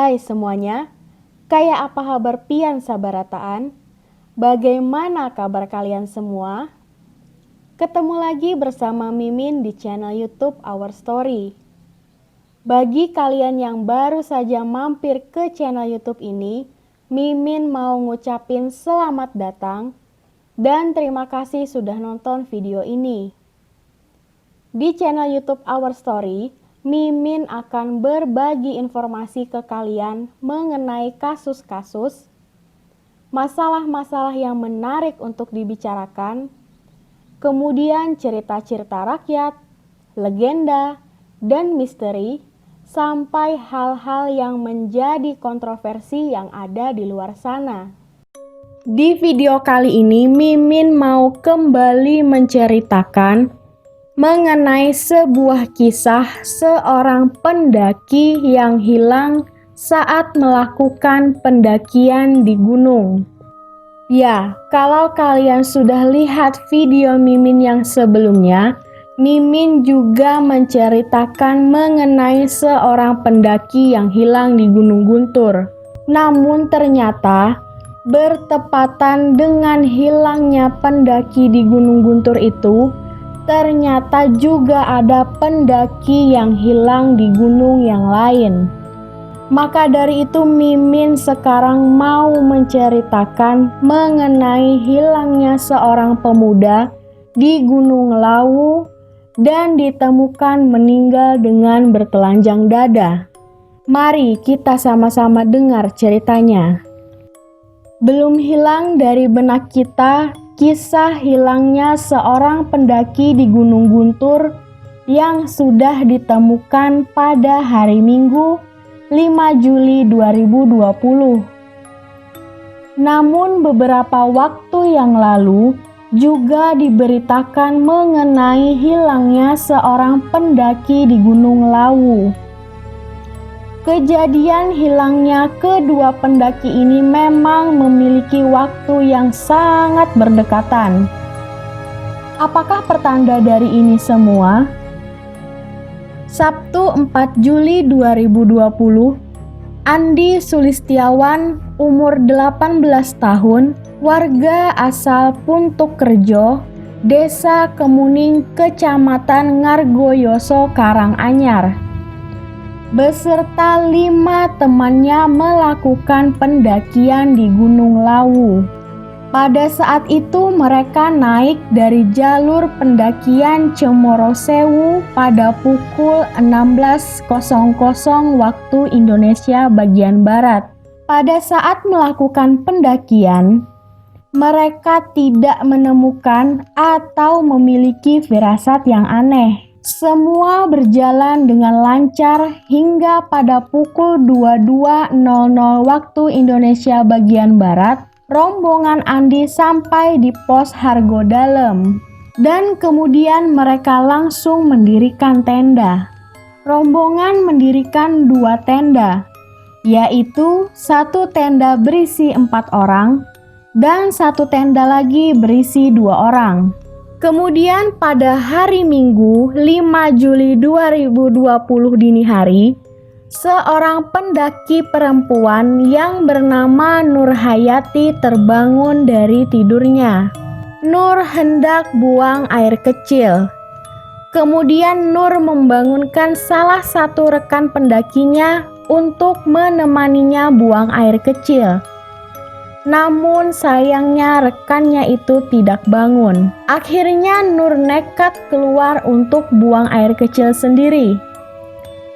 Hai semuanya, kayak apa kabar pian sabarataan? Bagaimana kabar kalian semua? Ketemu lagi bersama Mimin di channel YouTube Our Story. Bagi kalian yang baru saja mampir ke channel YouTube ini, Mimin mau ngucapin selamat datang dan terima kasih sudah nonton video ini. Di channel YouTube Our Story, Mimin akan berbagi informasi ke kalian mengenai kasus-kasus, masalah-masalah yang menarik untuk dibicarakan, kemudian cerita-cerita rakyat, legenda, dan misteri, sampai hal-hal yang menjadi kontroversi yang ada di luar sana. Di video kali ini, Mimin mau kembali menceritakan mengenai sebuah kisah seorang pendaki yang hilang saat melakukan pendakian di gunung. Ya, kalau kalian sudah lihat video Mimin yang sebelumnya, Mimin juga menceritakan mengenai seorang pendaki yang hilang di Gunung Guntur. Namun ternyata bertepatan dengan hilangnya pendaki di Gunung Guntur itu, ternyata juga ada pendaki yang hilang di gunung yang lain. Maka dari itu Mimin sekarang mau menceritakan mengenai hilangnya seorang pemuda di Gunung Lawu dan ditemukan meninggal dengan bertelanjang dada. Mari kita sama-sama dengar ceritanya. Belum hilang dari benak kita kisah hilangnya seorang pendaki di Gunung Guntur yang sudah ditemukan pada hari Minggu 5 Juli 2020. Namun beberapa waktu yang lalu juga diberitakan mengenai hilangnya seorang pendaki di Gunung Lawu. Kejadian hilangnya kedua pendaki ini memang memiliki waktu yang sangat berdekatan. Apakah pertanda dari ini semua? Sabtu 4 Juli 2020, Andi Sulistiawan, umur 18 tahun, warga asal Puntukrejo, Desa Kemuning, Kecamatan Ngargoyoso, Karanganyar, beserta 5 temannya melakukan pendakian di Gunung Lawu. Pada saat itu mereka naik dari jalur pendakian Cemorosewu pada pukul 16.00 waktu Indonesia bagian Barat. Pada saat melakukan pendakian, mereka tidak menemukan atau memiliki firasat yang aneh. Semua berjalan dengan lancar hingga pada pukul 22.00 waktu Indonesia bagian Barat, rombongan Andi sampai di pos Hargodalem dan kemudian mereka langsung mendirikan tenda. Rombongan mendirikan 2 tenda, yaitu 1 tenda berisi 4 orang dan 1 tenda lagi berisi 2 orang. Kemudian pada hari Minggu 5 Juli 2020 dini hari, seorang pendaki perempuan yang bernama Nur Hayati terbangun dari tidurnya. Nur hendak buang air kecil. Kemudian Nur membangunkan salah satu rekan pendakinya untuk menemaninya buang air kecil. Namun sayangnya rekannya itu tidak bangun. Akhirnya Nur nekat keluar untuk buang air kecil sendiri.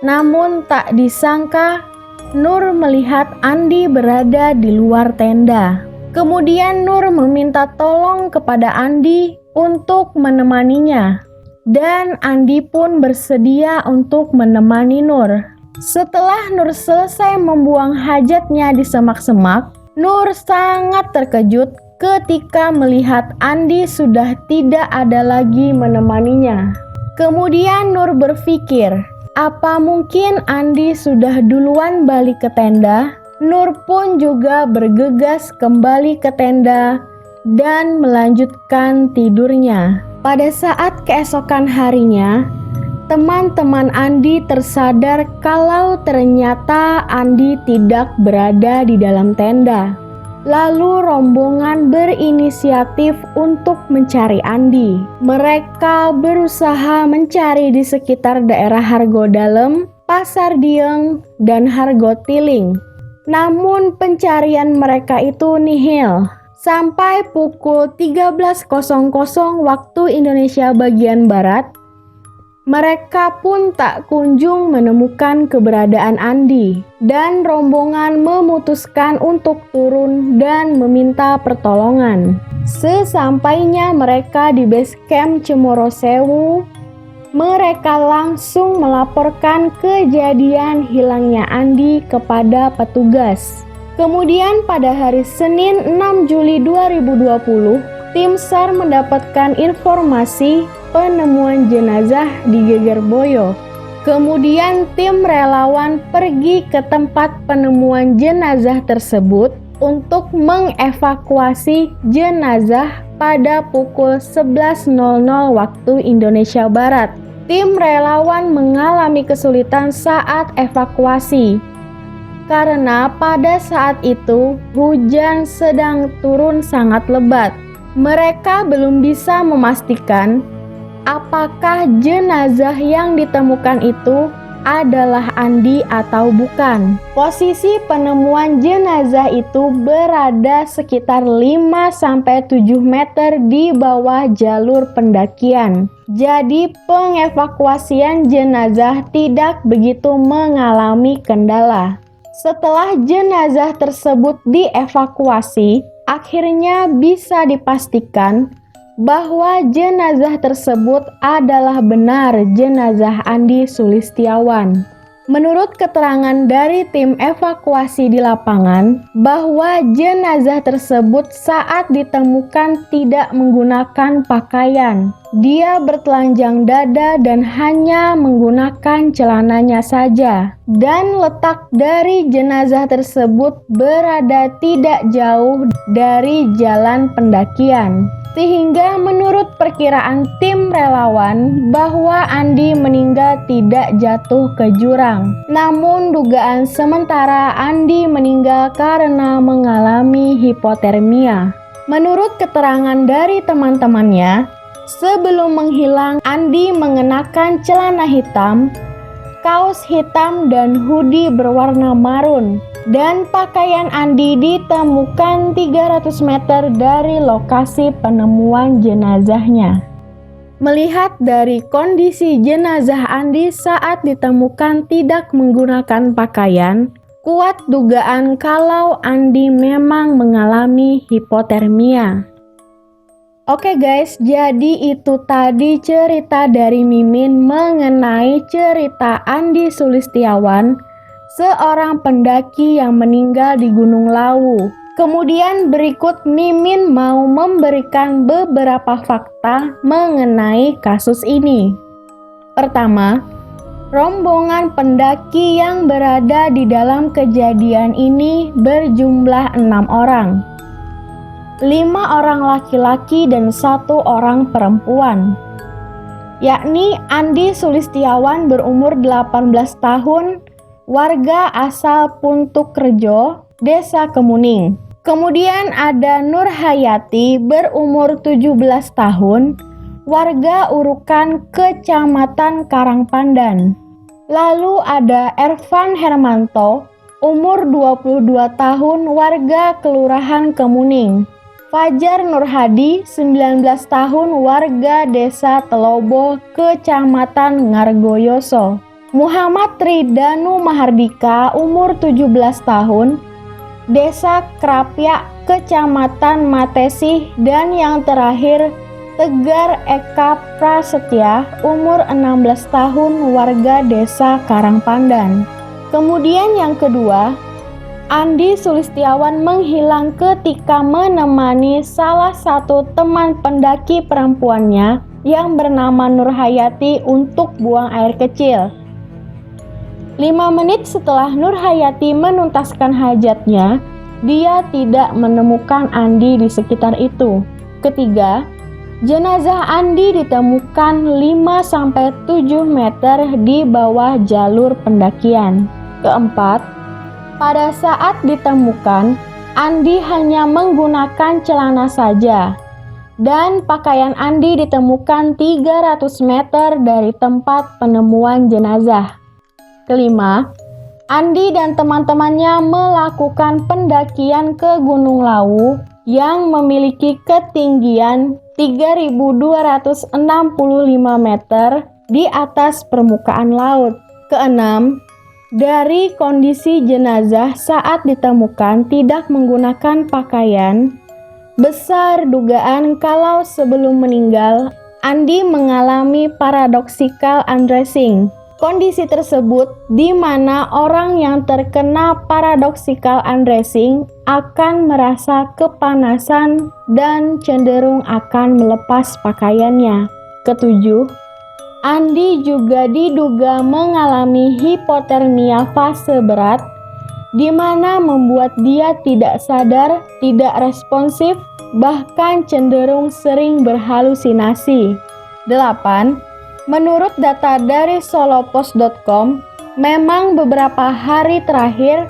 Namun tak disangka Nur melihat Andi berada di luar tenda. Kemudian Nur meminta tolong kepada Andi untuk menemaninya. Dan Andi pun bersedia untuk menemani Nur. Setelah Nur selesai membuang hajatnya di semak-semak, Nur sangat terkejut ketika melihat Andi sudah tidak ada lagi menemaninya. Kemudian Nur berpikir, apa mungkin Andi sudah duluan balik ke tenda? Nur pun juga bergegas kembali ke tenda dan melanjutkan tidurnya. Pada saat keesokan harinya, teman-teman Andi tersadar kalau ternyata Andi tidak berada di dalam tenda. Lalu rombongan berinisiatif untuk mencari Andi. Mereka berusaha mencari di sekitar daerah Hargodalem, Pasar Dieng, dan Hargotiling. Namun pencarian mereka itu nihil. Sampai pukul 13.00 waktu Indonesia bagian Barat, mereka pun tak kunjung menemukan keberadaan Andi, dan rombongan memutuskan untuk turun dan meminta pertolongan. Sesampainya mereka di base camp Cemoro Sewu, mereka langsung melaporkan kejadian hilangnya Andi kepada petugas. Kemudian pada hari Senin 6 Juli 2020, tim SAR mendapatkan informasi penemuan jenazah di Gegerboyo. Kemudian tim relawan pergi ke tempat penemuan jenazah tersebut untuk mengevakuasi jenazah pada pukul 11.00 waktu Indonesia Barat. Tim relawan mengalami kesulitan saat evakuasi karena pada saat itu hujan sedang turun sangat lebat. Mereka belum bisa memastikan apakah jenazah yang ditemukan itu adalah Andi atau bukan. Posisi penemuan jenazah itu berada sekitar 5-7 meter di bawah jalur pendakian. Jadi pengevakuasian jenazah tidak begitu mengalami kendala. Setelah jenazah tersebut dievakuasi, akhirnya bisa dipastikan bahwa jenazah tersebut adalah benar jenazah Andi Sulistiawan. Menurut keterangan dari tim evakuasi di lapangan, bahwa jenazah tersebut saat ditemukan tidak menggunakan pakaian. Dia bertelanjang dada dan hanya menggunakan celananya saja. Dan letak dari jenazah tersebut berada tidak jauh dari jalan pendakian. Sehingga menurut perkiraan tim relawan bahwa Andi meninggal tidak jatuh ke jurang. Namun dugaan sementara Andi meninggal karena mengalami hipotermia. Menurut keterangan dari teman-temannya, sebelum menghilang Andi mengenakan celana hitam, kaos hitam dan hoodie berwarna marun. Dan pakaian Andi ditemukan 300 meter dari lokasi penemuan jenazahnya. Melihat dari kondisi jenazah Andi saat ditemukan tidak menggunakan pakaian, kuat dugaan kalau Andi memang mengalami hipotermia. Oke guys, jadi itu tadi cerita dari Mimin mengenai cerita Andi Sulistiawan, seorang pendaki yang meninggal di Gunung Lawu. Kemudian berikut Mimin mau memberikan beberapa fakta mengenai kasus ini. Pertama, rombongan pendaki yang berada di dalam kejadian ini berjumlah 6 orang. 5 orang laki-laki dan 1 orang perempuan. Yakni Andi Sulistiawan berumur 18 tahun, warga asal Puntuk Rejo, Desa Kemuning. Kemudian ada Nur Hayati berumur 17 tahun, warga Urukan, Kecamatan Karangpandan. Lalu ada Ervan Hermanto, umur 22 tahun, warga Kelurahan Kemuning. Fajar Nurhadi, 19 tahun, warga Desa Telobo, Kecamatan Ngargoyoso. Muhammad Ridanu Mahardika, umur 17 tahun, Desa Krapyak, Kecamatan Matesih. Dan yang terakhir, Tegar Eka Prasetya, umur 16 tahun, warga Desa Karangpandan. Kemudian yang kedua, Andi Sulistiawan menghilang ketika menemani salah satu teman pendaki perempuannya yang bernama Nur Hayati untuk buang air kecil. 5 menit setelah Nur Hayati menuntaskan hajatnya, dia tidak menemukan Andi di sekitar itu. Ketiga, Jenazah Andi ditemukan 5-7 meter di bawah jalur pendakian. Keempat, pada saat ditemukan, Andi hanya menggunakan celana saja, dan pakaian Andi ditemukan 300 meter dari tempat penemuan jenazah. Kelima, Andi dan teman-temannya melakukan pendakian ke Gunung Lawu yang memiliki ketinggian 3.265 meter di atas permukaan laut. Keenam, dari kondisi jenazah saat ditemukan tidak menggunakan pakaian, besar dugaan kalau sebelum meninggal, Andi mengalami paradoxical undressing. Kondisi tersebut di mana orang yang terkena paradoxical undressing akan merasa kepanasan dan cenderung akan melepas pakaiannya. Ketujuh, Andi juga diduga mengalami hipotermia fase berat, di mana membuat dia tidak sadar, tidak responsif, bahkan cenderung sering berhalusinasi. 8. Menurut data dari solopost.com, memang beberapa hari terakhir,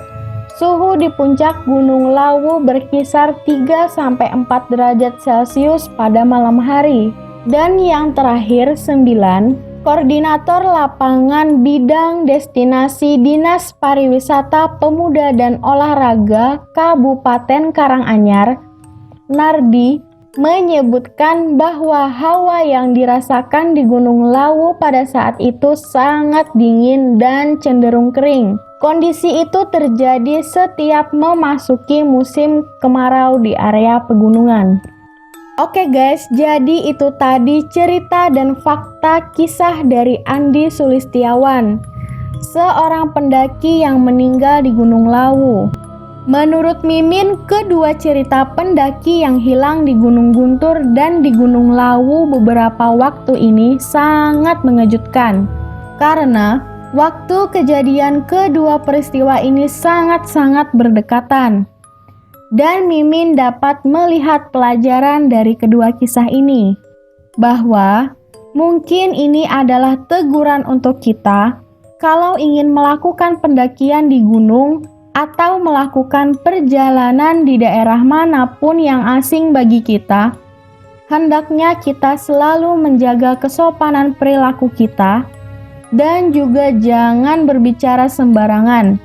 suhu di puncak Gunung Lawu berkisar 3-4 derajat Celcius pada malam hari. Dan yang terakhir 9, Koordinator Lapangan Bidang Destinasi Dinas Pariwisata Pemuda dan Olahraga Kabupaten Karanganyar, Nardi, menyebutkan bahwa hawa yang dirasakan di Gunung Lawu pada saat itu sangat dingin dan cenderung kering. Kondisi itu terjadi setiap memasuki musim kemarau di area pegunungan. Oke guys, jadi itu tadi cerita dan fakta kisah dari Andi Sulistiawan, seorang pendaki yang meninggal di Gunung Lawu. Menurut Mimin, kedua cerita pendaki yang hilang di Gunung Guntur dan di Gunung Lawu beberapa waktu ini sangat mengejutkan. Karena waktu kejadian kedua peristiwa ini sangat-sangat berdekatan. Dan Mimin dapat melihat pelajaran dari kedua kisah ini. Bahwa mungkin ini adalah teguran untuk kita kalau ingin melakukan pendakian di gunung atau melakukan perjalanan di daerah manapun yang asing bagi kita, hendaknya kita selalu menjaga kesopanan perilaku kita dan juga jangan berbicara sembarangan,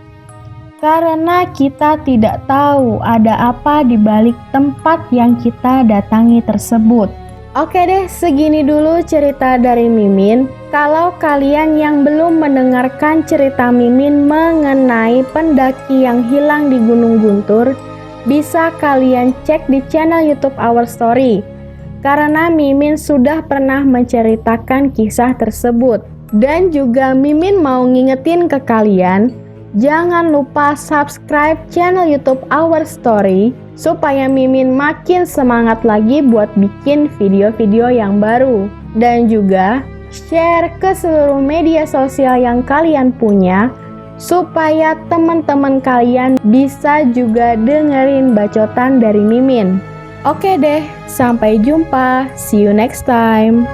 karena kita tidak tahu ada apa di balik tempat yang kita datangi tersebut. Oke deh, segini dulu cerita dari Mimin. Kalau kalian yang belum mendengarkan cerita Mimin mengenai pendaki yang hilang di Gunung Guntur, bisa kalian cek di channel YouTube Our Story. Karena Mimin sudah pernah menceritakan kisah tersebut. Dan juga Mimin mau ngingetin ke kalian, jangan lupa subscribe channel YouTube Our Story supaya Mimin makin semangat lagi buat bikin video-video yang baru. Dan juga share ke seluruh media sosial yang kalian punya supaya teman-teman kalian bisa juga dengerin bacotan dari Mimin. Oke deh, sampai jumpa. See you next time.